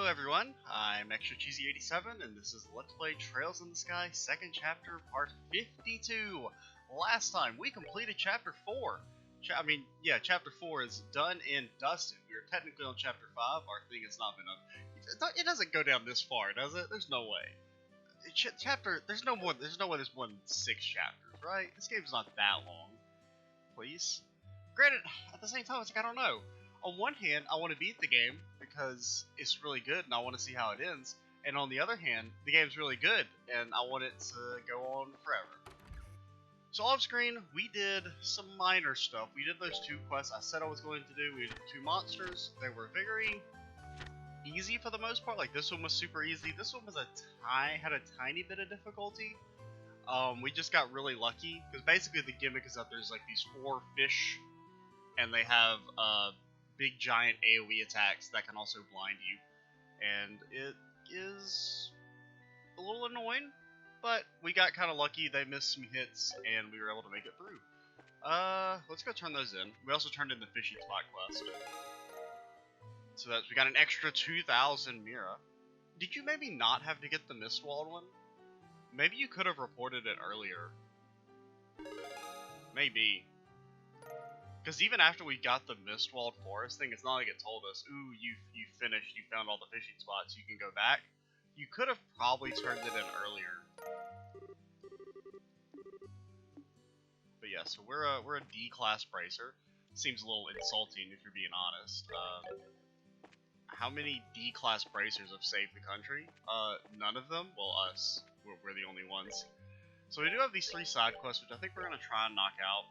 everyone, I'm Extra Cheesy 87 and this is Let's Play Trails in the Sky, second chapter, part 52. Last time we completed chapter 4. Chapter 4 is done and dusted. We are technically on chapter 5. Our thing has not been up. It doesn't go down this far, does it? There's no way. There's no way there's more than 6 chapters, right? This game's not that long. Please. Granted, at the same time, it's like, I don't know. On one hand, I want to beat the game because it's really good and I want to see how it ends. And on the other hand, the game's really good and I want it to go on forever. So off screen, we did some minor stuff. We did those 2 quests I said I was going to do. We did 2 monsters. They were very easy for the most part. Like, this one was super easy. This one was had a tiny bit of difficulty. We just got really lucky because basically the gimmick is that there's like these 4 fish and they have big giant AoE attacks that can also blind you, and it is a little annoying, but we got kind of lucky. They missed some hits and we were able to make it through. Let's go turn those in. We also turned in the fishing spot quest, so we got an extra 2,000 Mira. Did you maybe not have to get the Mistwalled one? Maybe you could have reported it earlier. Maybe. Because even after we got the Mistwalled Forest thing, it's not like it told us, ooh, you finished, you found all the fishing spots, you can go back. You could have probably turned it in earlier. But yeah, so we're a D-class bracer. Seems a little insulting if you're being honest. How many D-class bracers have saved the country? None of them. Well, us. We're the only ones. So we do have these 3 side quests, which I think we're gonna try and knock out.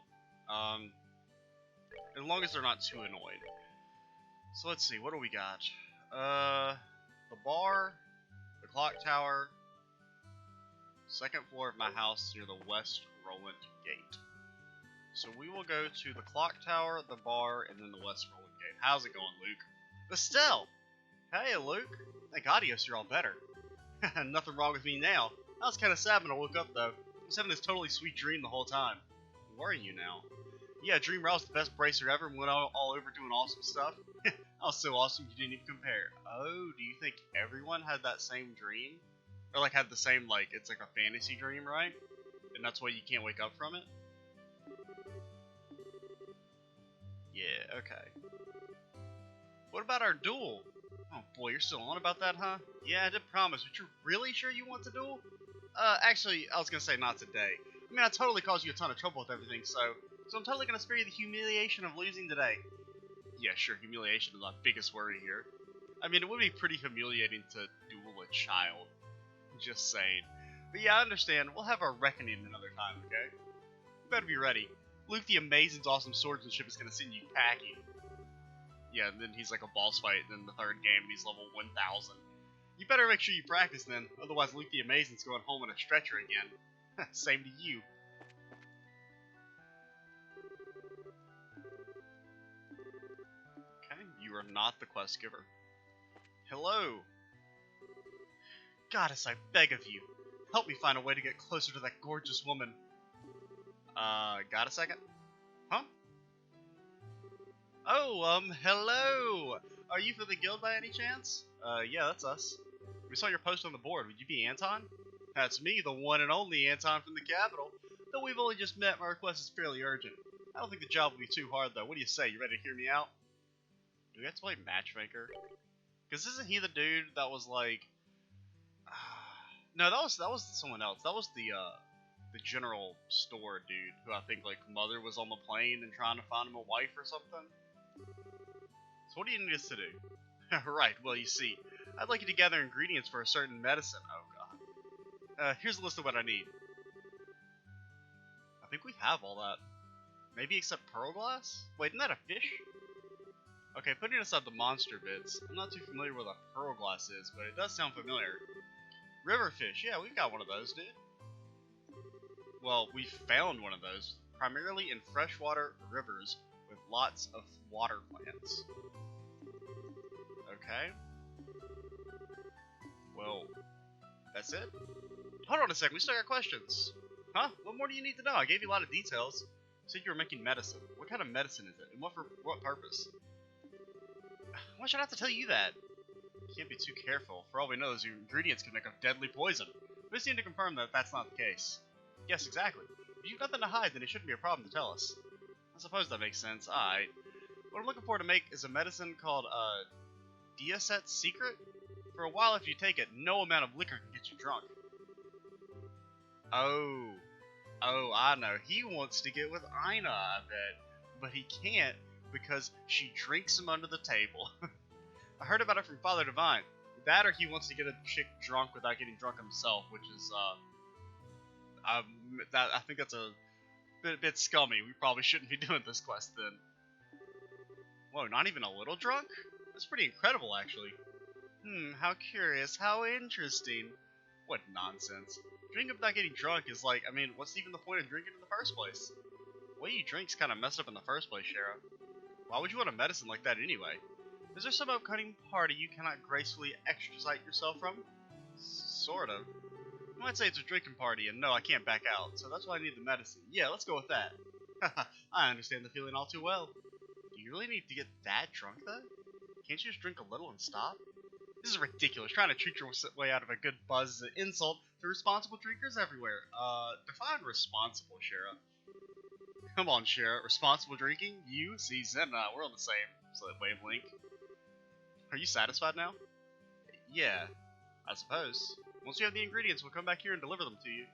As long as they're not too annoyed. So let's see, what do we got? The bar, the clock tower, 2nd floor of my house near the West Rolent gate. So we will go to the clock tower, the bar, and then the West Rolent gate. How's it going, Luke? Estelle! Hey, Luke. Thank Adios, you're all better. Nothing wrong with me now. I was kind of sad when I woke up, though. I was having this totally sweet dream the whole time. Where are you now? Yeah, Dreamer, I was the best bracer ever and went all over doing awesome stuff. I was so awesome you didn't even compare. Oh, do you think everyone had that same dream? Or like had the same, like, it's like a fantasy dream, right? And that's why you can't wake up from it? Yeah, okay. What about our duel? Oh boy, you're still on about that, huh? Yeah, I did promise, but you're really sure you want to duel? Actually, I was gonna say not today. I mean, I totally caused you a ton of trouble with everything, so I'm totally gonna spare you the humiliation of losing today. Yeah, sure, humiliation is my biggest worry here. I mean, it would be pretty humiliating to duel a child. Just saying. But yeah, I understand. We'll have our reckoning another time, okay? You better be ready. Luke the Amazing's awesome swordsmanship is gonna send you packing. Yeah, and then he's like a boss fight in the 3rd game, and he's level 1000. You better make sure you practice then, otherwise Luke the Amazing's going home on a stretcher again. Same to you. Okay, you are not the quest giver. Hello! Goddess, I beg of you, help me find a way to get closer to that gorgeous woman. Got a second? Huh? Oh, hello! Are you for the guild by any chance? Yeah, that's us. We saw your post on the board. Would you be Anton? That's me, the one and only Anton from the capital. Though we've only just met, my request is fairly urgent. I don't think the job will be too hard, though. What do you say? You ready to hear me out? Do we have to play Matchmaker? Because isn't he the dude that was like... No, that was someone else. That was the general store dude who I think, like, mother was on the plane and trying to find him a wife or something. So what do you need us to do? Right, well, you see, I'd like you to gather ingredients for a certain medicine. Oh, God. Here's a list of what I need. I think we have all that. Maybe except pearl glass? Wait, isn't that a fish? Okay, putting aside the monster bits, I'm not too familiar with what a pearl glass is, but it does sound familiar. Riverfish, yeah, we've got one of those, dude. Well, we found one of those, primarily in freshwater rivers with lots of water plants. Okay. Well, that's it? Hold on a second, we still got questions. Huh? What more do you need to know? I gave you a lot of details. You said you were making medicine. What kind of medicine is it? And for what purpose? Why should I have to tell you that? can't be too careful. For all we know, those ingredients can make a deadly poison. We just need to confirm that that's not the case. Yes, exactly. If you've nothing to hide, then it shouldn't be a problem to tell us. I suppose that makes sense. Alright. What I'm looking for to make is a medicine called, Diacet Secret. For a while, if you take it, no amount of liquor can get you drunk. Oh, I know. He wants to get with Ina, I bet. But he can't because she drinks him under the table. I heard about it from Father Divine. That or he wants to get a chick drunk without getting drunk himself, which is, I think that's a bit scummy. We probably shouldn't be doing this quest then. Whoa, not even a little drunk? That's pretty incredible, actually. How curious, how interesting. What nonsense. Drinking without getting drunk is like, I mean, what's even the point of drinking in the first place? The way you drink's kind of messed up in the first place, Shara. Why would you want a medicine like that anyway? Is there some upcoming party you cannot gracefully extradite yourself from? Sort of. I might say it's a drinking party, and no, I can't back out, so that's why I need the medicine. Yeah, let's go with that. Haha, I understand the feeling all too well. Do you really need to get that drunk, though? Can't you just drink a little and stop? This is ridiculous. Trying to treat your way out of a good buzz is an insult to responsible drinkers everywhere. Define responsible, Shara. Come on, Shara. Responsible drinking? You? See, Zen and I, we're on the same wavelength. Are you satisfied now? Yeah, I suppose. Once you have the ingredients, we'll come back here and deliver them to you.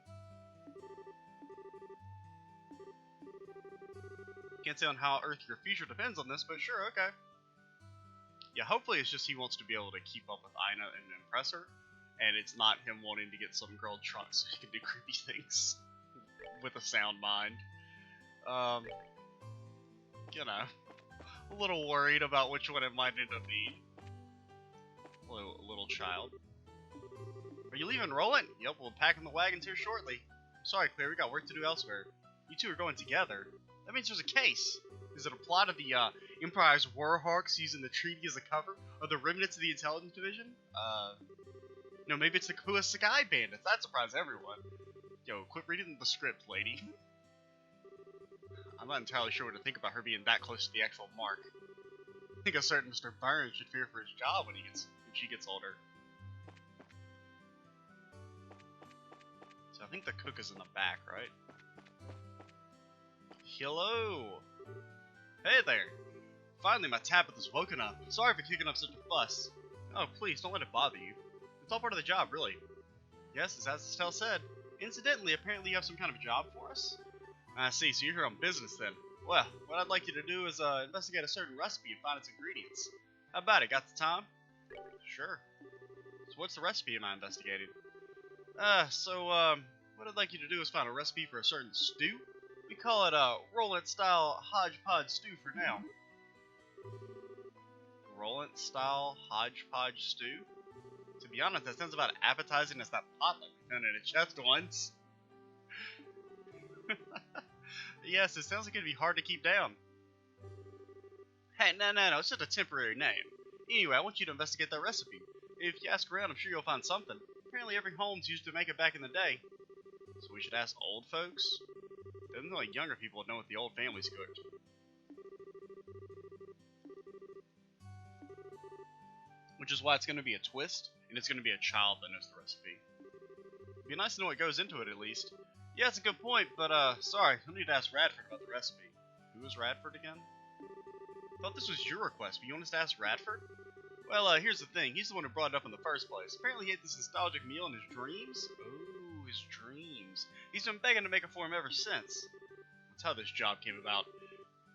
Can't say on how Earth your future depends on this, but sure, okay. Yeah, hopefully it's just he wants to be able to keep up with Ina and impress her, and it's not him wanting to get some girl drunk so he can do creepy things with a sound mind. You know, a little worried about which one it might end up being. Little child. Are you leaving Rolent? Yep, we'll pack in the wagons here shortly. Sorry, Claire, we got work to do elsewhere. You two are going together. That means there's a case. Is it a plot of the Empire's warhawks using the treaty as a cover? Or the remnants of the intelligence division? No, maybe it's the Kua Sakai bandits. That surprised everyone. Yo, quit reading the script, lady. I'm not entirely sure what to think about her being that close to the actual mark. I think a certain Mr. Burns should fear for his job when she gets older. So I think the cook is in the back, right? Hello! Hey there! Finally, my Tabitha's woken up. Sorry for kicking up such a fuss. Oh, please, don't let it bother you. It's all part of the job, really. Yes, as Estelle said. Incidentally, apparently you have some kind of job for us? I see, so you're here on business then. Well, what I'd like you to do is investigate a certain recipe and find its ingredients. How about it? Got the time? Sure. So what's the recipe am I investigating? What I'd like you to do is find a recipe for a certain stew. We call it a Rolent-style hodgepodge stew for now. Rolent-style hodgepodge stew? To be honest, that sounds about appetizing as that pot that we found in a chest once. Yes, it sounds like it'd be hard to keep down. Hey, no, it's just a temporary name. Anyway, I want you to investigate that recipe. If you ask around, I'm sure you'll find something. Apparently every home's used to make it back in the day. So we should ask old folks? Then the younger people would know what the old families cooked. Which is why it's going to be a twist, and it's going to be a child that knows the recipe. It'd be nice to know what goes into it, at least. Yeah, it's a good point, but, sorry, I need to ask Radford about the recipe. Who is Radford again? I thought this was your request, but you want us to ask Radford? Well, here's the thing. He's the one who brought it up in the first place. Apparently he ate this nostalgic meal in his dreams. Oh, his dreams. He's been begging to make it for him ever since. That's how this job came about.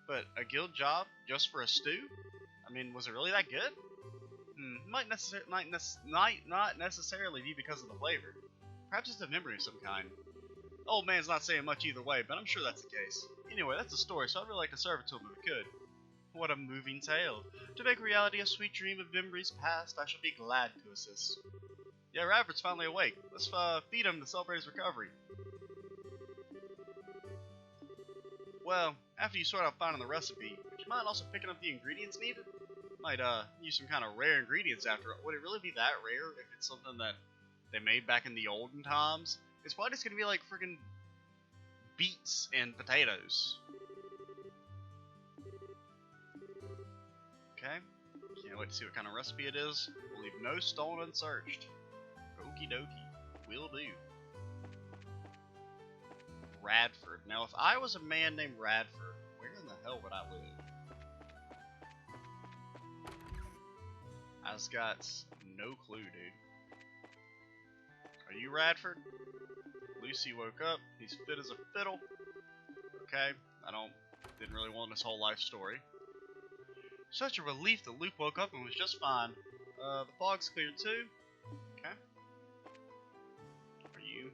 But a guild job just for a stew? I mean, was it really that good? Might not necessarily be because of the flavor. Perhaps it's a memory of some kind. Old man's not saying much either way, but I'm sure that's the case. Anyway, that's the story, so I'd really like to serve it to him if we could. What a moving tale. To make reality a sweet dream of memories past, I shall be glad to assist. Yeah, Radford's finally awake. Let's feed him to celebrate his recovery. Well, after you sort out finding the recipe, would you mind also picking up the ingredients needed? Might use some kind of rare ingredients after it. Would it really be that rare if it's something that they made back in the olden times? It's probably just gonna be like freaking beets and potatoes. Okay. Can't wait to see what kind of recipe it is. We'll leave no stone unsearched. Okie dokie. Will do. Radford. Now, if I was a man named Radford, where in the hell would I live? I just got no clue, dude. Are you Radford? Lucy woke up. He's fit as a fiddle. Okay, didn't really want his whole life story. Such a relief that Luke woke up and was just fine. The fog's cleared too. Okay. Are you?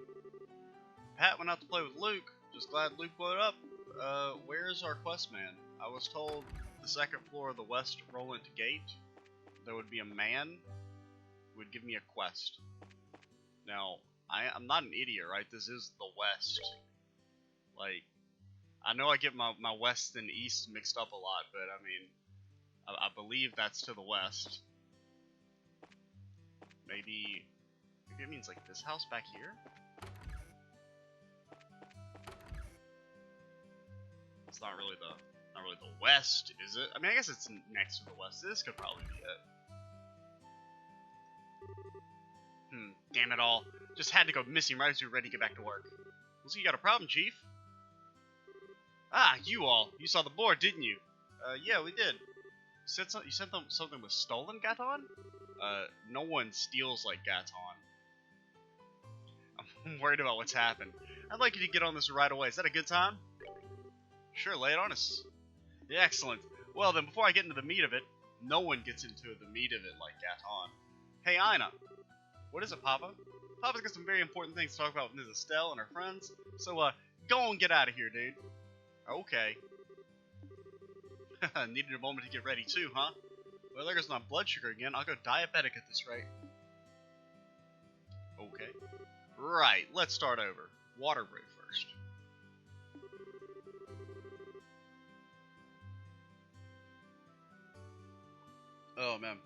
Pat went out to play with Luke. Just glad Luke woke up. Where's our quest man? I was told the second floor of the West Rolent gate, there would be a man who would give me a quest. Now, I'm not an idiot, right? This is the West. Like, I know I get my West and East mixed up a lot, but I mean, I believe that's to the West. Maybe it means like this house back here? It's not really the West, is it? I mean, I guess it's next to the West. This could probably be it. Damn it all. Just had to go missing right as we were ready to get back to work. Looks like you got a problem, Chief. Ah, you all. You saw the board, didn't you? Yeah, we did. You said something was stolen, Gaton? No one steals like Gaton. I'm worried about what's happened. I'd like you to get on this right away. Is that a good time? Sure, lay it on us. Yeah, excellent. Well then, before I get into the meat of it, no one gets into the meat of it like Gaton. Hey, Ina. What is it, Papa? Papa's got some very important things to talk about with Ms. Estelle and her friends, so, go and get out of here, dude. Okay. Needed a moment to get ready too, huh? Well, there goes my blood sugar again. I'll go diabetic at this rate. Okay. Right, let's start over. Water brew first. Oh man.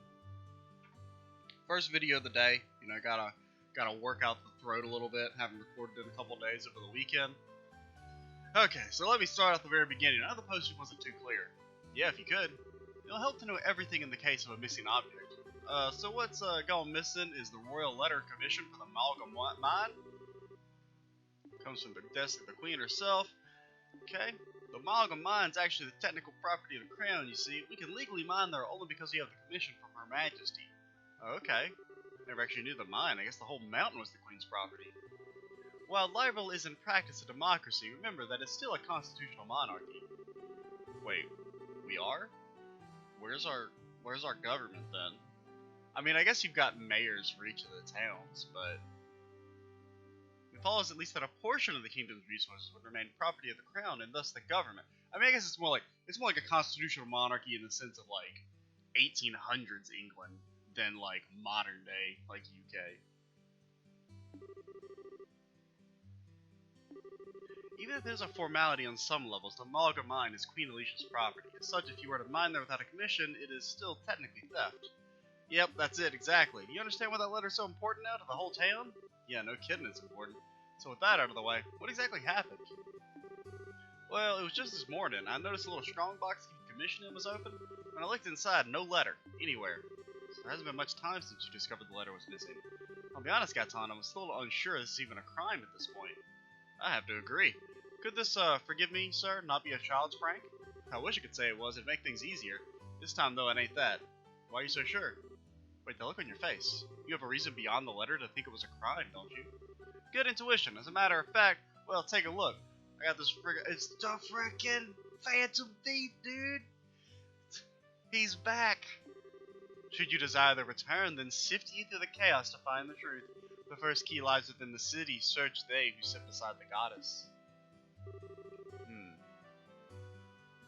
First video of the day. You know, gotta work out the throat a little bit. Haven't recorded in a couple days over the weekend. Okay, so let me start at the very beginning. I know the posting wasn't too clear. Yeah, if you could. It'll help to know everything in the case of a missing object. So what's gone missing is the Royal Letter Commission for the Amalgam Mine. Comes from the desk of the Queen herself. Okay. The Amalgam Mine's actually the technical property of the Crown, you see. We can legally mine there only because we have the commission from Her Majesty. Okay. Never actually knew the mine. I guess the whole mountain was the Queen's property. While Liberal is in practice a democracy, remember that it's still a constitutional monarchy. Wait, we are? Where's our government then? I mean, I guess you've got mayors for each of the towns, but it follows at least that a portion of the kingdom's resources would remain property of the crown and thus the government. I mean, I guess it's more like a constitutional monarchy in the sense of like 1800s England than like modern day like UK. Even if there's a formality on some levels, the Amalgam Mine is Queen Alicia's property. As such, if you were to mine there without a commission, it is still technically theft. Yep, that's it, exactly. Do you understand why that letter's so important now to the whole town? Yeah, no kidding, it's important. So with that out of the way, what exactly happened? Well, it was just this morning. I noticed a little strongbox keeping commission in was open. When I looked inside, no letter, anywhere. So there hasn't been much time since you discovered the letter was missing. I'll be honest, Gaton, I'm still unsure this is even a crime at this point. I have to agree. Could this, forgive me, sir, not be a child's prank? I wish I could say it was, it'd make things easier. This time, though, it ain't that. Why are you so sure? Wait, the look on your face. You have a reason beyond the letter to think it was a crime, don't you? Good intuition. As a matter of fact, well, take a look. I got this it's the frickin' Phantom Thief, dude! He's back! Should you desire the return, then sift ye through the chaos to find the truth. The first key lies within the city. Search they who sit beside the goddess.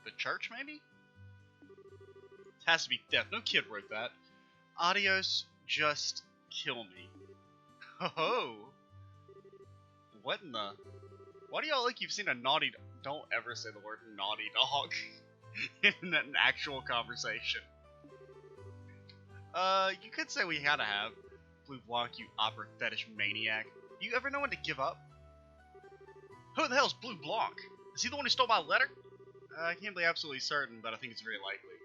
The church, maybe? It has to be theft. No kid wrote that. Adios, just kill me. Ho-ho! What in the... Why do y'all think you've seen a naughty... Don't ever say the word naughty dog in an actual conversation. You could say we gotta have Blue Blanc, you opera fetish maniac. You ever know when to give up? Who the hell's Blue Blanc? Is he the one who stole my letter? I can't be absolutely certain, but I think it's very likely.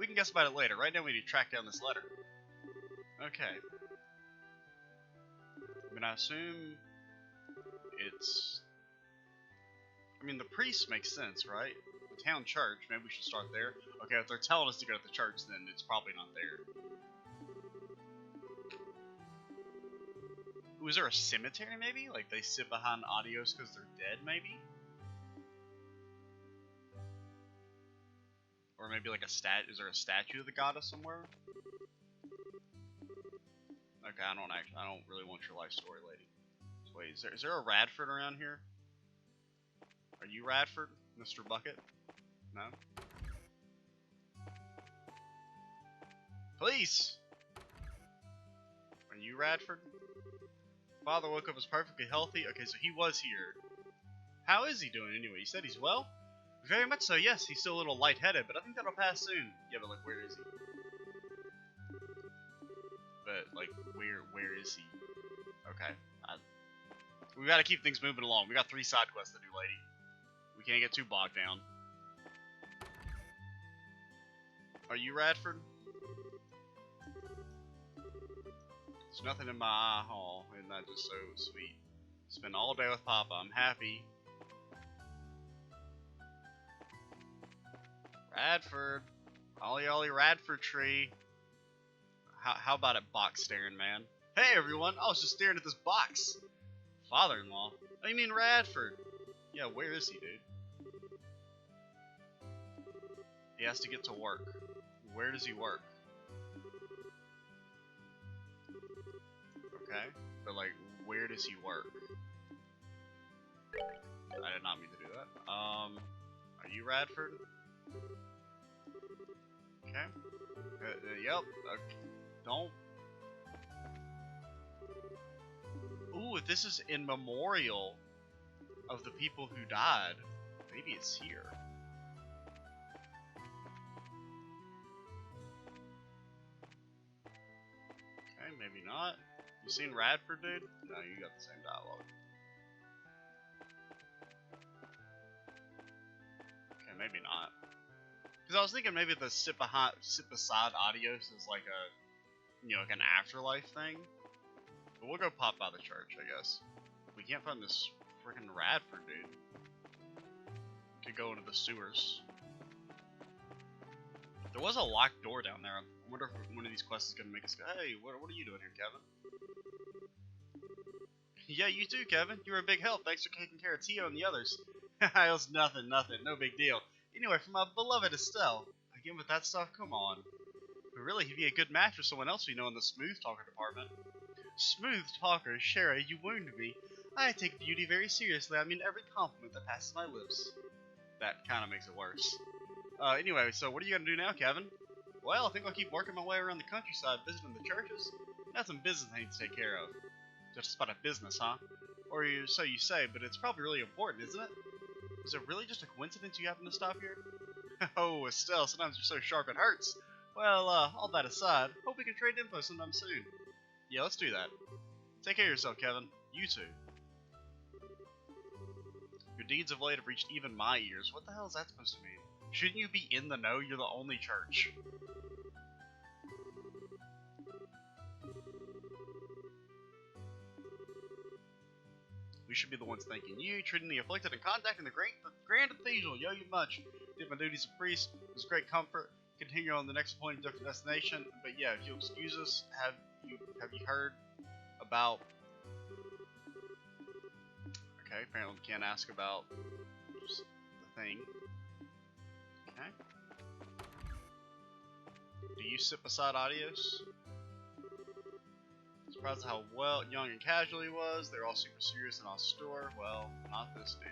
We can guess about it later. Right now we need to track down this letter. Okay. I mean, I assume it's... I mean, the priest makes sense, right? The town church, maybe we should start there. Okay, if they're telling us to go to the church, then it's probably not there. Ooh, is there a cemetery, maybe? Like, they sit behind Adios because they're dead, maybe? Or maybe like a is there a statue of the goddess somewhere? Okay, I don't really want your life story, lady. So wait, is there a Radford around here? Are you Radford, Mr. Bucket? No? Police! Are you Radford? Father woke up as perfectly healthy. Okay, so he was here. How is he doing anyway? You said he's well? Very much so, yes. He's still a little lightheaded, but I think that'll pass soon. Yeah, but like, where is he? But like, where is he? Okay. We gotta keep things moving along. We got 3 side quests to do, lady. We can't get too bogged down. Are you Radford? There's nothing in my eye hall. Isn't that just so sweet? Spend all day with Papa. I'm happy. Radford. Ollie Ollie Radford tree. How about it, box staring, man? Hey everyone, I was just staring at this box. Father-in-law? Oh, you mean Radford? Yeah, where is he, dude? He has to get to work. Where does he work? Okay, but like, where does he work? I did not mean to do that. Are you Radford? Okay. Yep. Okay. Don't. Ooh, if this is in memorial of the people who died, maybe it's here. Okay, maybe not. You seen Radford, dude? No, you got the same dialogue. Okay, maybe not. Because I was thinking maybe the sit beside Adios is like a, you know, like an afterlife thing. But we'll go pop by the church, I guess. We can't find this freaking Radford, dude. Could go into the sewers. There was a locked door down there. I wonder if one of these quests is gonna make us go, hey, what are you doing here, Kevin? Yeah, you too, Kevin. You were a big help. Thanks for taking care of Tio and the others. It was nothing, no big deal. Anyway, for my beloved Estelle. Again with that stuff, come on. But really, he'd be a good match for someone else we know in the smooth talker department. Smooth talker, Sherry, you wound me. I take beauty very seriously. I mean every compliment that passes my lips. That kind of makes it worse. Anyway, so what are you gonna do now, Kevin? Well, I think I'll keep working my way around the countryside, visiting the churches. Got some business I need to take care of. Just about a business, huh? Or so you say, but it's probably really important, isn't it? Is it really just a coincidence you happen to stop here? Oh, Estelle, sometimes you're so sharp it hurts. Well, all that aside, hope we can trade info sometime soon. Yeah, let's do that. Take care of yourself, Kevin. You too. Your deeds of late have reached even my ears. What the hell is that supposed to mean? Shouldn't you be in the know? You're the only church. We should be the ones thanking you, treating the afflicted, and contacting the Grand Cathedral. Yo, you much. Did my duty as a priest. It was great comfort. Continue on the next appointed different destination. But yeah, if you'll excuse us, have you heard about? Okay, apparently we can't ask about the thing. Okay. Do you sit beside Adios? Surprised at how well young and casual he was. They're all super serious and austere. Well, not this dude.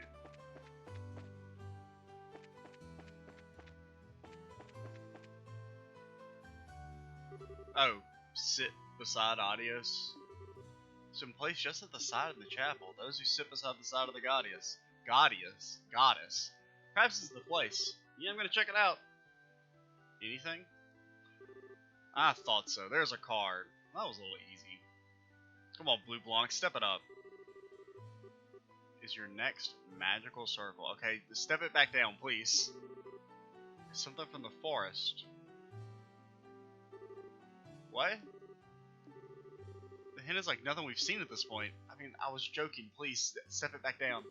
Oh, sit beside Adios. Some place just at the side of the chapel. Those who sit beside the side of the goddess. Goddess. Perhaps this is the place. Yeah, I'm gonna check it out. Anything? I thought so. There's a card. That was a little easy. Come on, Blue Blanc, step it up. Is your next magical circle. Okay, step it back down, please. Something from the forest. What? The hint is like nothing we've seen at this point. I mean, I was joking. Please, step it back down.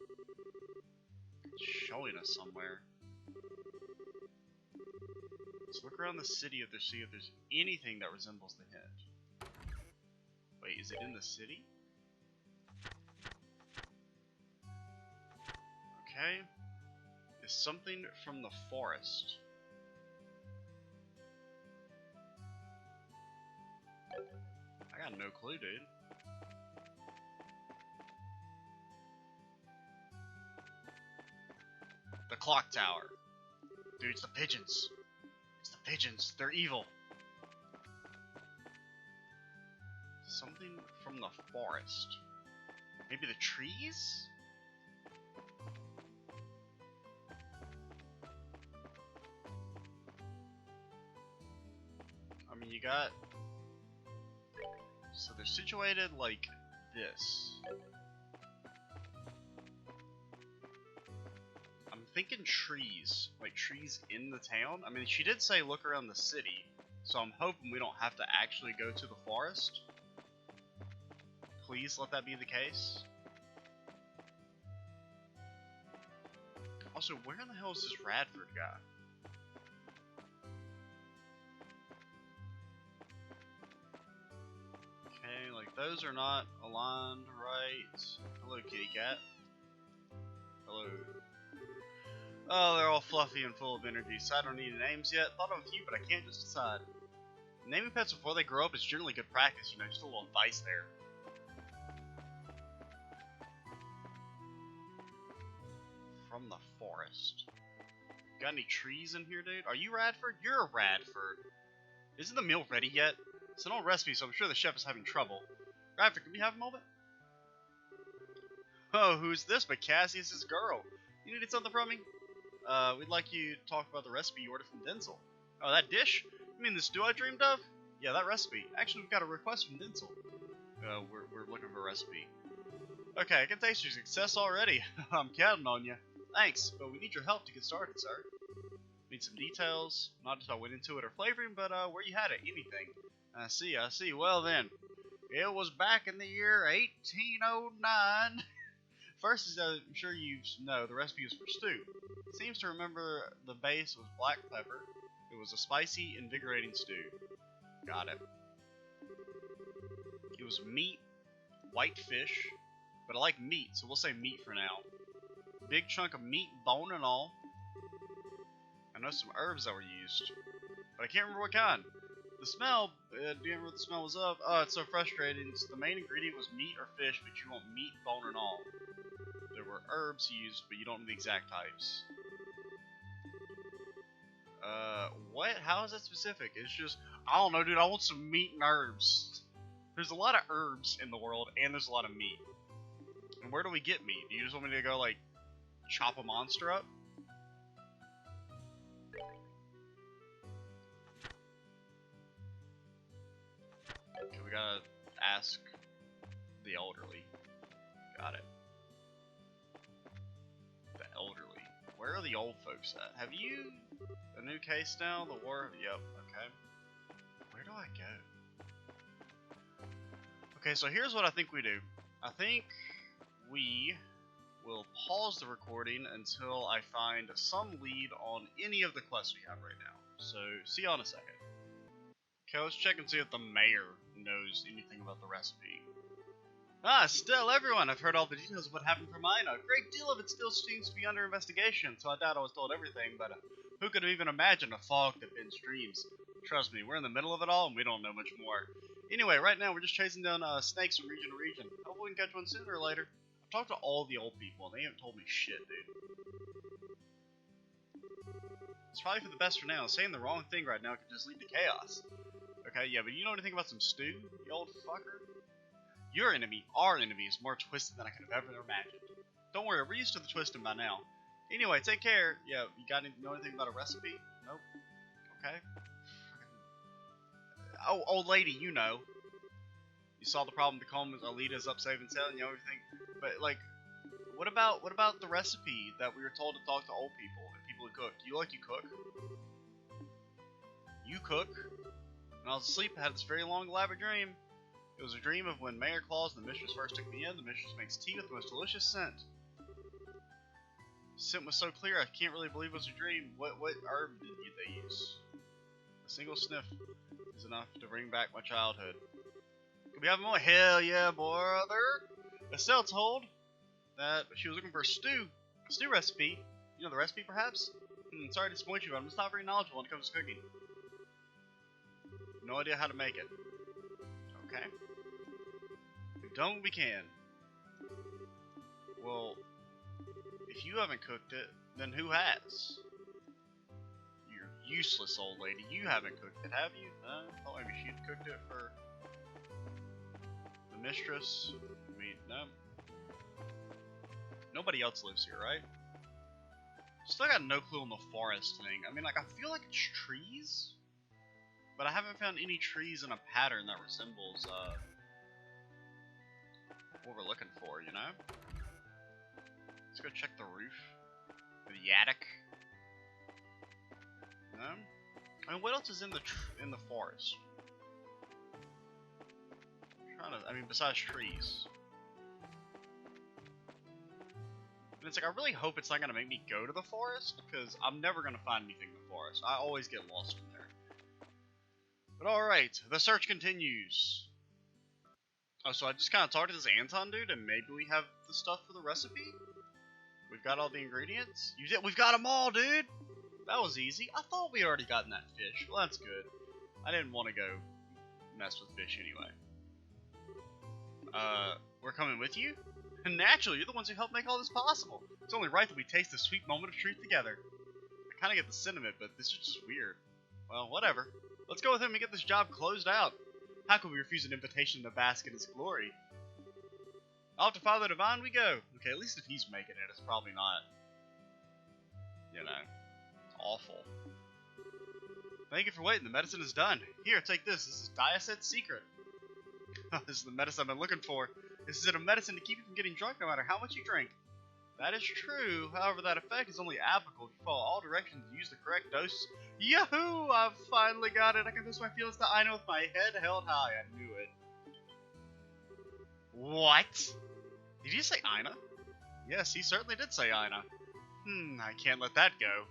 It's showing us somewhere. Let's look around the city to see if there's anything that resembles the hint. Wait, is it in the city? Okay. Is something from the forest. I got no clue, dude. The clock tower. Dude, it's the pigeons. It's the pigeons. They're evil. Something from the forest. Maybe the trees? I mean, you got... So they're situated like this. I'm thinking trees. Like trees in the town. I mean, she did say look around the city. So I'm hoping we don't have to actually go to the forest. Please let that be the case. Also, where in the hell is this Radford guy? Okay, like those are not aligned right. Hello, kitty cat. Hello. Oh, they're all fluffy and full of energy, so I don't need names yet. Thought of a few, but I can't just decide. Naming pets before they grow up is generally good practice, you know, just a little advice there. From the forest. Got any trees in here, dude? Are you Radford? You're a Radford. Isn't the meal ready yet? It's an old recipe, so I'm sure the chef is having trouble. Radford, can we have a moment? Oh, who's this but Cassie? It's this girl. You needed something from me? We'd like you to talk about the recipe you ordered from Denzel. Oh, that dish? You mean the stew I dreamed of? Yeah, that recipe. Actually, we've got a request from Denzel. We're looking for a recipe. Okay, I can taste your success already. I'm counting on you. Thanks, but we need your help to get started, sir. Need some details, not just how I went into it or flavoring, but where you had it, anything. I see. Well then, it was back in the year 1809. First, as I'm sure you know, the recipe is for stew. Seems to remember the base was black pepper. It was a spicy, invigorating stew. Got it. It was meat, white fish, but I like meat, so we'll say meat for now. Big chunk of meat, bone and all. I know some herbs that were used, but I can't remember what kind. The smell, do you remember what the smell was of? Oh, it's so frustrating. So the main ingredient was meat or fish, but you want meat, bone, and all. There were herbs used, but you don't know the exact types. What? How is that specific? It's just, I don't know, dude, I want some meat and herbs. There's a lot of herbs in the world, and there's a lot of meat. And where do we get meat? Do you just want me to go, like, chop a monster up? Okay, we gotta ask the elderly. Got it. The elderly. Where are the old folks at? Have you... a new case now? The war... Yep, okay. Where do I go? Okay, so here's what I think we do. I think we will pause the recording until I find some lead on any of the quests we have right now. So, see you in a second. Okay, let's check and see if the mayor knows anything about the recipe. Ah, still, everyone! I've heard all the details of what happened for mine. A great deal of it still seems to be under investigation, so I doubt I was told everything, but who could have even imagined a fog that bends dreams? Trust me, we're in the middle of it all, and we don't know much more. Anyway, right now we're just chasing down snakes from region to region. Hopefully we can catch one sooner or later. I've talked to all the old people, and they haven't told me shit, dude. It's probably for the best for now. Saying the wrong thing right now could just lead to chaos. Okay, yeah, but you know anything about some stew, you old fucker? Your enemy, our enemy, is more twisted than I could have ever imagined. Don't worry, we're used to the twisting by now. Anyway, take care. Yeah, you know anything about a recipe? Nope. Okay. Oh, old lady, you know. You saw the problem to come as Alita's up saving Sally, you know everything. But like, what about the recipe that we were told to talk to old people and people who cook? Do you cook? You cook? When I was asleep, I had this very long, elaborate dream. It was a dream of when Mayor Claus and the mistress first took me in. The mistress makes tea with the most delicious scent. The scent was so clear, I can't really believe it was a dream. What herb did they use? A single sniff is enough to bring back my childhood. Could we have more? Hell yeah, brother! Estelle told that she was looking for a stew recipe. You know the recipe, perhaps? Sorry to disappoint you, but I'm just not very knowledgeable when it comes to cooking. No idea how to make it. Okay. We've done what we can. Well, if you haven't cooked it, then who has? You're useless, old lady. You haven't cooked it, have you? I thought maybe she'd cooked it for the mistress. I mean, no. Nobody else lives here, right? Still got no clue on the forest thing. I mean, like, I feel like it's trees, but I haven't found any trees in a pattern that resembles, what we're looking for, you know? Let's go check the roof. The attic. No? I mean, what else is in the forest? Besides trees. And it's like, I really hope it's not going to make me go to the forest, because I'm never going to find anything in the forest. I always get lost in there. But alright, the search continues. Oh, so I just kind of talked to this Anton dude, and maybe we have the stuff for the recipe? We've got all the ingredients? We've got them all, dude! That was easy. I thought we already gotten that fish. Well, that's good. I didn't want to go mess with fish anyway. We're coming with you? And naturally, you're the ones who helped make all this possible. It's only right that we taste this sweet moment of truth together. I kind of get the sentiment, but this is just weird. Well, whatever. Let's go with him and get this job closed out. How could we refuse an invitation to bask in his glory? Off to Father Divine we go. Okay, at least if he's making it, it's probably not, you know, awful. Thank you for waiting. The medicine is done. Here, take this. This is Diacet's secret. This is the medicine I've been looking for. This is a medicine to keep you from getting drunk no matter how much you drink. That is true. However, that effect is only applicable if you follow all directions and use the correct dose. Yahoo! I've finally got it. I confess my feelings to Ina with my head held high. I knew it. What? Did you say Ina? Yes, he certainly did say Ina. I can't let that go.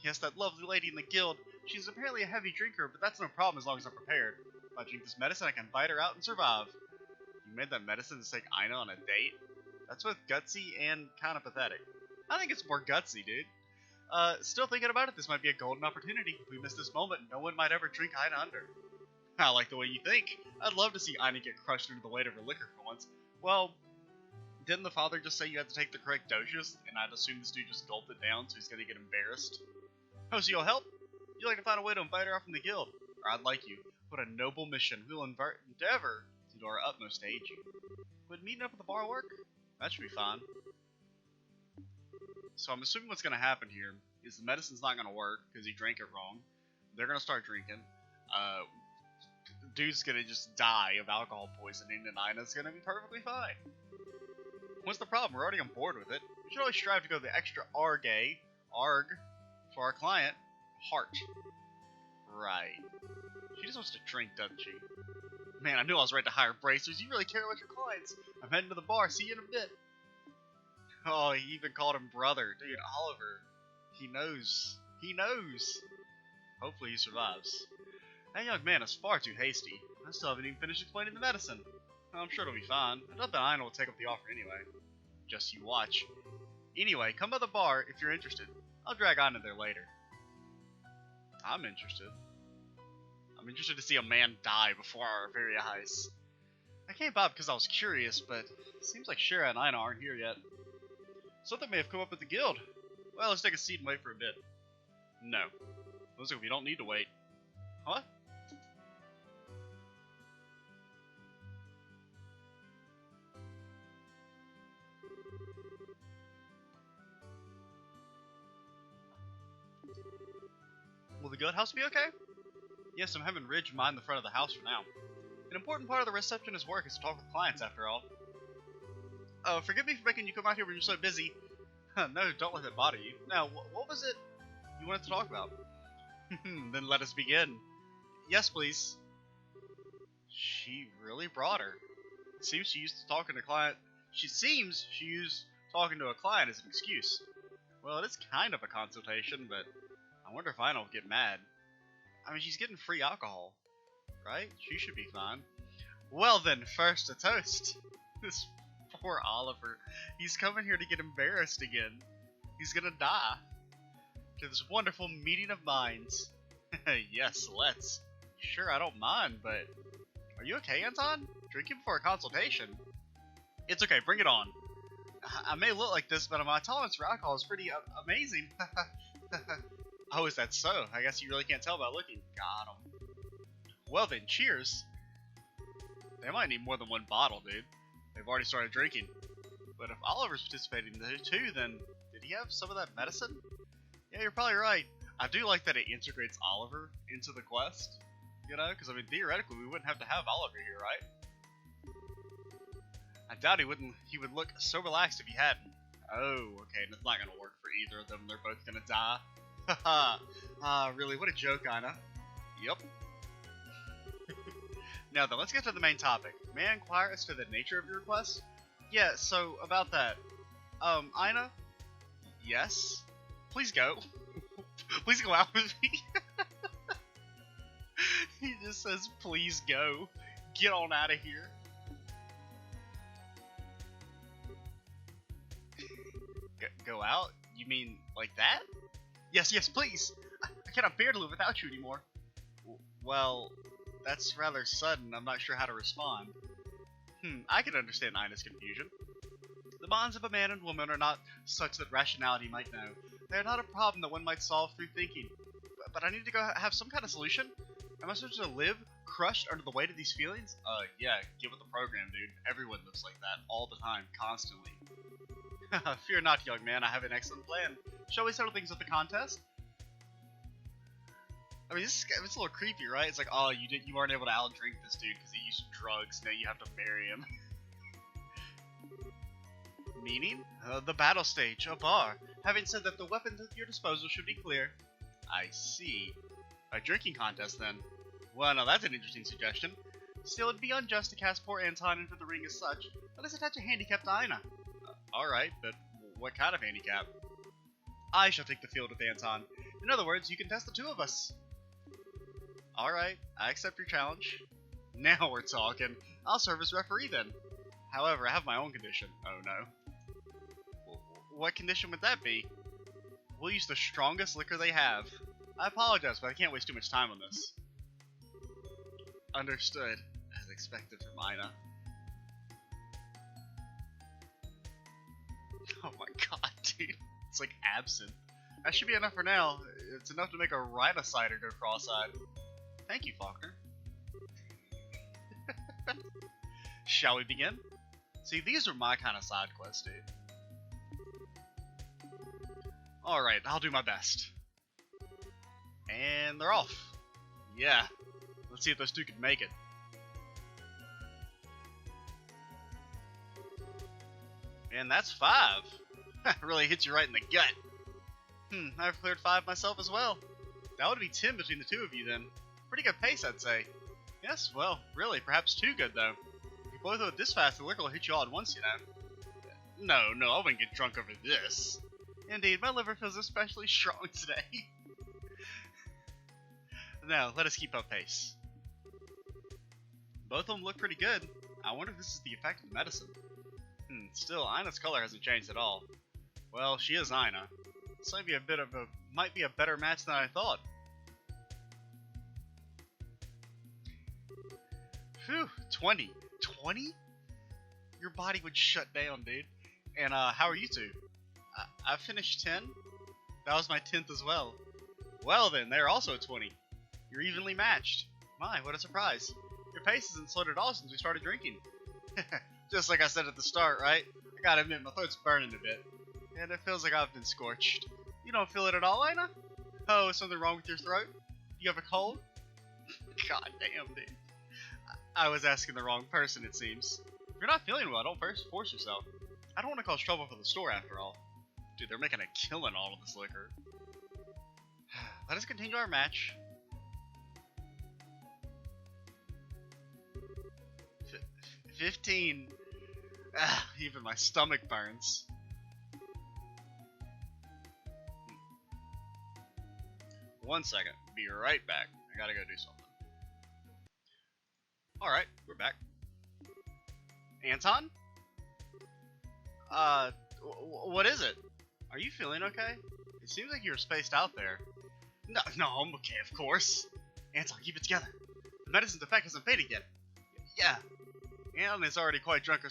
Yes, that lovely lady in the guild. She's apparently a heavy drinker, but that's no problem as long as I'm prepared. If I drink this medicine, I can bite her out and survive. You made that medicine to take Ina on a date? That's both gutsy and kind of pathetic. I think it's more gutsy, dude. Still thinking about it, this might be a golden opportunity. If we miss this moment, no one might ever drink Ina under. I like the way you think. I'd love to see Ina get crushed under the weight of her liquor for once. Well, didn't the father just say you had to take the correct doses? And I'd assume this dude just gulped it down, so he's gonna get embarrassed. Oh, so you'll help? You'd like to find a way to invite her out from the guild. Or I'd like you. What a noble mission. We'll endeavor to do our utmost to aid you. Would meeting up at the bar work? That should be fine. So I'm assuming what's going to happen here is the medicine's not going to work because he drank it wrong. They're going to start drinking. Dude's going to just die of alcohol poisoning, and Ina's going to be perfectly fine. What's the problem? We're already on board with it. We should always strive to go the extra arg for our client, Heart. Right. She just wants to drink, doesn't she? Man, I knew I was ready to hire bracers. You really care about your clients. I'm heading to the bar. See you in a bit. Oh, he even called him brother. Dude, Oliver. He knows. He knows. Hopefully he survives. That young man is far too hasty. I still haven't even finished explaining the medicine. I'm sure it'll be fine. I doubt that Ina will take up the offer anyway. Just you watch. Anyway, come by the bar if you're interested. I'll drag Ina there later. I'm interested. I'm interested to see a man die before our very eyes. I came by because I was curious, but it seems like Shira and Ina aren't here yet. Something may have come up at the guild. Well, let's take a seat and wait for a bit. No. Looks like we don't need to wait. What? Will the guild house be okay? Yes, I'm having Ridge mind the front of the house for now. An important part of the receptionist's work is to talk with clients, after all. Oh, forgive me for making you come out here when you're so busy. No, don't let it bother you. Now, what was it you wanted to talk about? Then let us begin. Yes, please. She really brought her. It seems she used talking to client. She used talking to a client as an excuse. Well, it is kind of a consultation, but I wonder if Ina will get mad. I mean, she's getting free alcohol, right? She should be fine. Well then, first a toast. This poor Oliver. He's coming here to get embarrassed again. He's gonna die. To this wonderful meeting of minds. Yes, let's. Sure, I don't mind, but... Are you okay, Anton? Drinking before a consultation? It's okay, bring it on. I may look like this, but my tolerance for alcohol is pretty amazing. Oh, is that so? I guess you really can't tell by looking. Got him. Well then, cheers. They might need more than one bottle, dude. They've already started drinking. But if Oliver's participating too, then did he have some of that medicine? Yeah, you're probably right. I do like that it integrates Oliver into the quest. You know, because I mean, theoretically, we wouldn't have to have Oliver here, right? I doubt he would look so relaxed if he hadn't. Oh, okay, that's not gonna work for either of them. They're both gonna die. Haha. Really, what a joke, Ina. Yep. Now then, let's get to the main topic. May I inquire as to the nature of your request? Yeah, so, about that. Ina? Yes? Please go. Please go out with me. He just says, please go. Get on out of here. Go out? You mean, like that? Yes, yes, please. I cannot bear to live without you anymore. Well, that's rather sudden. I'm not sure how to respond. I can understand Ina's confusion. The bonds of a man and woman are not such that rationality might know. They are not a problem that one might solve through thinking. But I need to go have some kind of solution? Am I supposed to live crushed under the weight of these feelings? Yeah, get with the program, dude. Everyone lives like that, all the time, constantly. Fear not, young man, I have an excellent plan. Shall we settle things with the contest? I mean, it's a little creepy, right? It's like, oh, you weren't able to outdrink this dude because he used drugs, now you have to marry him. Meaning? The battle stage, a bar. Having said that, the weapons at your disposal should be clear. I see. A drinking contest, then. Well, now that's an interesting suggestion. Still, it'd be unjust to cast poor Anton into the ring as such. Let us attach a handicap to Ina. Alright, but what kind of handicap? I shall take the field with Anton. In other words, you can test the two of us. Alright, I accept your challenge. Now we're talking. I'll serve as referee then. However, I have my own condition. Oh no. What condition would that be? We'll use the strongest liquor they have. I apologize, but I can't waste too much time on this. Understood. As expected from Ina. Oh my god, dude. It's like absinthe. That should be enough for now. It's enough to make a rhino-cider go cross-eyed. Thank you, Faulkner. Shall we begin? See, these are my kind of side quests, dude. Alright, I'll do my best. And they're off. Yeah. Let's see if those two can make it. And that's 5. Really hits you right in the gut. I've cleared 5 myself as well. That would be 10 between the two of you then. Pretty good pace, I'd say. Yes, well, really, perhaps too good though. If you blow through it this fast, the liquor will hit you all at once, you know. No, I wouldn't get drunk over this. Indeed, my liver feels especially strong today. Now, let us keep up pace. Both of them look pretty good. I wonder if this is the effect of the medicine. Still, Ina's color hasn't changed at all. Well, she is Ina. This might be a better match than I thought. Phew, 20. 20? Your body would shut down, dude. And, how are you two? I finished 10. That was my 10th as well. Well then, they're also 20. You're evenly matched. My, what a surprise. Your pace hasn't slowed at all since we started drinking. Just like I said at the start, right? I gotta admit, my throat's burning a bit. And it feels like I've been scorched. You don't feel it at all, Ina? Oh, is something wrong with your throat? Do you have a cold? God damn, dude. I was asking the wrong person, it seems. If you're not feeling well, don't force yourself. I don't want to cause trouble for the store after all. Dude, they're making a killing all of this liquor. Let us continue our match. 15. Ah, even my stomach burns. One second. Be right back. I gotta go do something. Alright, we're back. Anton? What is it? Are you feeling okay? It seems like you're spaced out there. No, I'm okay, of course. Anton, keep it together. The medicine's effect hasn't faded yet. Yeah. Anton is already quite drunk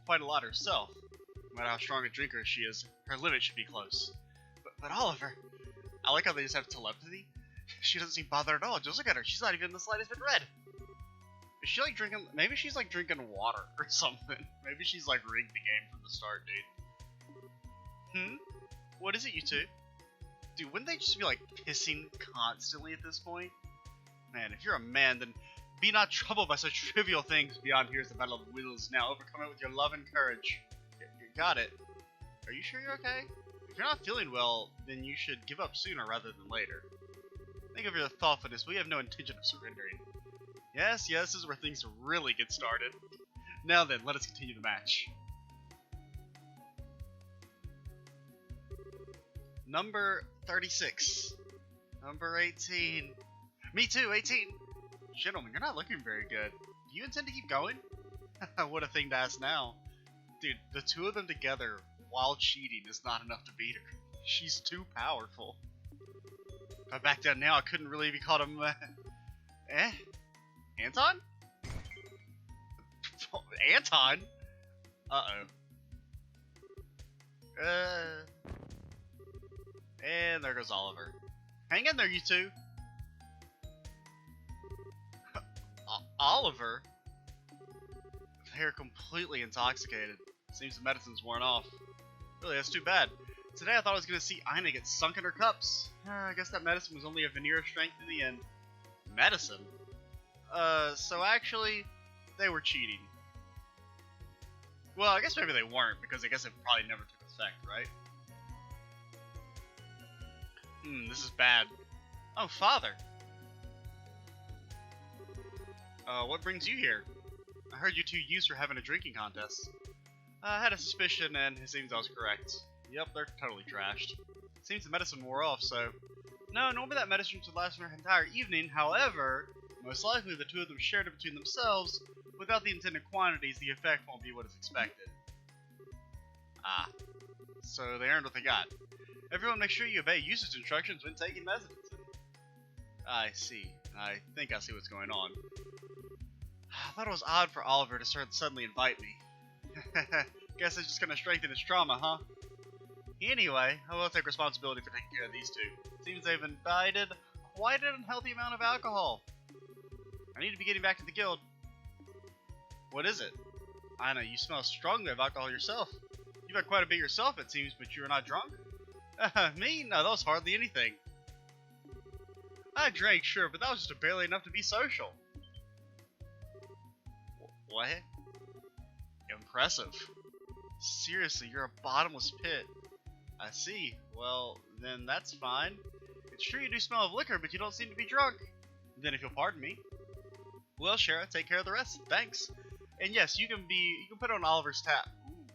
quite a lot herself. No matter how strong a drinker she is, her limit should be close. But Oliver, I like how they just have telepathy. She doesn't seem bothered at all. Just look at her. She's not even the slightest bit red. Is she like drinking? Maybe she's like drinking water or something. Maybe she's like rigged the game from the start, dude. What is it, you two? Dude, wouldn't they just be like pissing constantly at this point? Man, if you're a man, then be not troubled by such trivial things. Beyond here is the battle of wills. Now overcome it with your love and courage. You got it. Are you sure you're okay? If you're not feeling well, then you should give up sooner rather than later. Think of your thoughtfulness. We have no intention of surrendering. Yes, this is where things really get started. Now then, let us continue the match. Number 36. Number 18. Me too, 18. Gentlemen, you're not looking very good. Do you intend to keep going? What a thing to ask now. Dude, the two of them together while cheating is not enough to beat her. She's too powerful. If I back down now, I couldn't really be called a Anton? Anton? And there goes Oliver. Hang in there, you two. Oliver? They're completely intoxicated. Seems the medicine's worn off. Really, that's too bad. Today I thought I was going to see Ina get sunk in her cups. I guess that medicine was only a veneer of strength in the end. Medicine? So actually, they were cheating. Well, I guess maybe they weren't, because I guess it probably never took effect, right? This is bad. Oh, Father! What brings you here? I heard you two youths were having a drinking contest. I had a suspicion, and it seems I was correct. Yep, they're totally trashed. Seems the medicine wore off, so... No, normally that medicine should last for an entire evening, however... Most likely the two of them shared it between themselves. Without the intended quantities, the effect won't be what is expected. Ah. So they earned what they got. Everyone make sure you obey usage instructions when taking medicine. I see. I think I see what's going on. I thought it was odd for Oliver to suddenly invite me. Guess it's just gonna strengthen his trauma, huh? Anyway, I will take responsibility for taking care of these two. Seems they've imbibed quite an unhealthy amount of alcohol. I need to be getting back to the guild. What is it? Ina, you smell strongly of alcohol yourself. You've had quite a bit yourself, it seems, but you're not drunk? Me? No, that was hardly anything. I drank, sure, but that was just barely enough to be social. What? Impressive. Seriously, you're a bottomless pit. I see. Well, then that's fine. It's true you do smell of liquor, but you don't seem to be drunk. Then if you'll pardon me. Well, Shara, take care of the rest. Thanks. And yes, you can put on Oliver's tab. Ooh.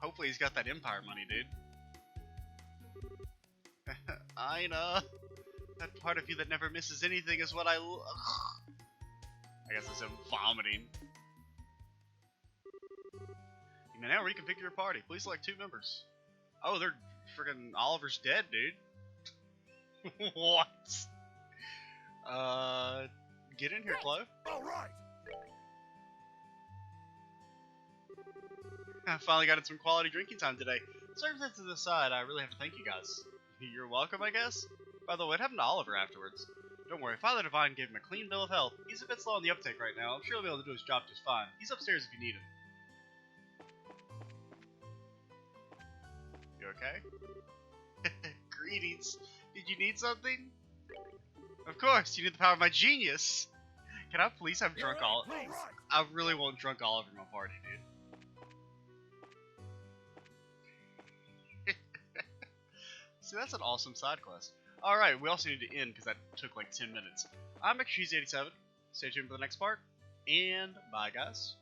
Hopefully he's got that Empire money, dude. Ina. That part of you that never misses anything is what I guess it's him vomiting. You may now reconfigure your party. Please select 2 members. Oh, they're friggin' Oliver's dead, dude. What? Get in here, Chloe. Alright! I finally got in some quality drinking time today. Circumstances aside, I really have to thank you guys. You're welcome, I guess? By the way, what happened to Oliver afterwards? Don't worry, Father Divine gave him a clean bill of health. He's a bit slow on the uptake right now. I'm sure he'll be able to do his job just fine. He's upstairs if you need him. You okay? Greetings. Did you need something? Of course, you need the power of my genius. Can I please have drunk Oliver? I really want drunk Oliver in my party, dude. See, that's an awesome side quest. Alright, we also need to end because that took like 10 minutes. I'm Cheesy87. Stay tuned for the next part. and bye, guys.